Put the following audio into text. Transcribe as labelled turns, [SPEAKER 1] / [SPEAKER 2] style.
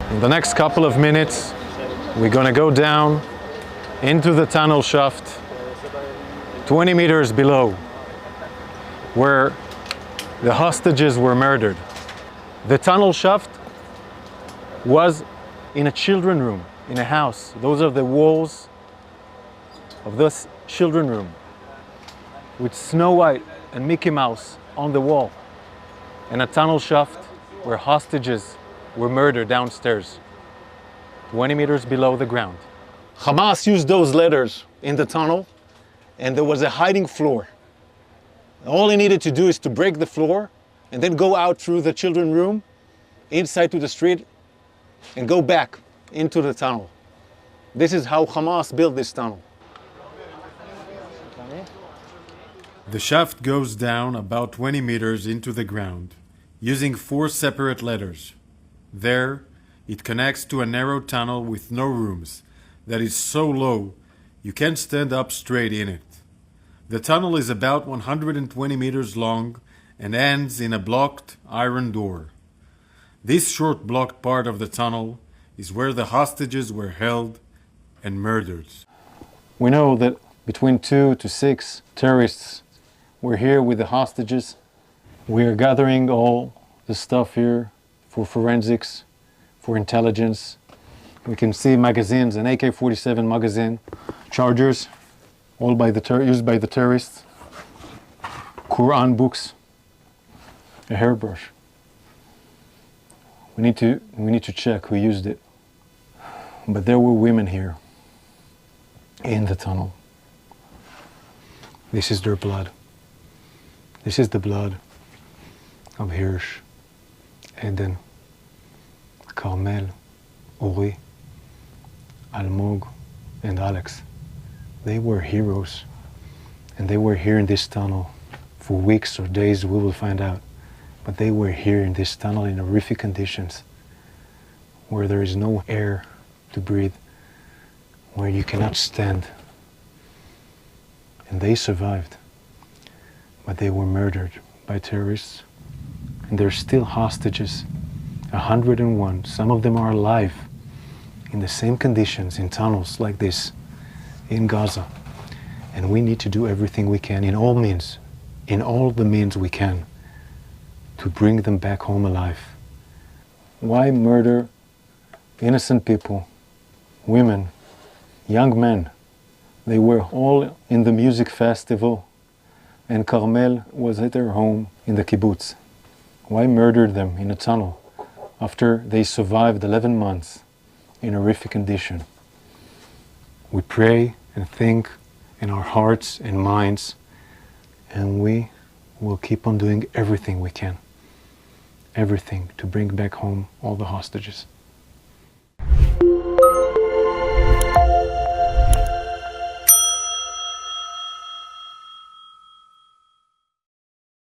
[SPEAKER 1] In the next couple of minutes, we're going to go down into the tunnel shaft 20 meters below, where the hostages were murdered. The tunnel shaft was in a children's room, in a house. Those are the walls of this children's room, with Snow White and Mickey Mouse on the wall, and a tunnel shaft where hostages were murdered downstairs, 20 meters below the ground. Hamas used those letters in the tunnel, and there was a hiding floor. All he needed to do is to break the floor and then go out through the children's room, inside to the street, and go back into the tunnel. This is how Hamas built this tunnel. The shaft goes down about 20 meters into the ground, using 4 separate letters. There, it connects to a narrow tunnel with no rooms that is so low you can't stand up straight in it. The tunnel is about 120 meters long and ends in a blocked iron door. This short blocked part of the tunnel is where the hostages were held and murdered. We know that between 2 to 6 terrorists were here with the hostages. We are gathering all the stuff here for forensics, for intelligence. We can see magazines, an AK-47 magazine, chargers, all used by the terrorists, Quran books, a hairbrush. We need to check who used it. But there were women here in the tunnel. This is their blood. This is the blood of Hirsch, Eden, Carmel, Ori, Almog, and Alex. They were heroes, and they were here in this tunnel for weeks or days, we will find out. But they were here in this tunnel in horrific conditions, where there is no air to breathe, where you cannot stand. And they survived, but they were murdered by terrorists, and they're still hostages, 101. Some of them are alive in the same conditions in tunnels like this in Gaza. And we need to do everything we can in all the means we can, to bring them back home alive. Why murder innocent people, women, young men? They were all in the music festival, and Carmel was at their home in the kibbutz. Why murder them in a tunnel after they survived 11 months in horrific condition? We pray and think in our hearts and minds, and we will keep on doing everything we can. Everything to bring back home all the hostages.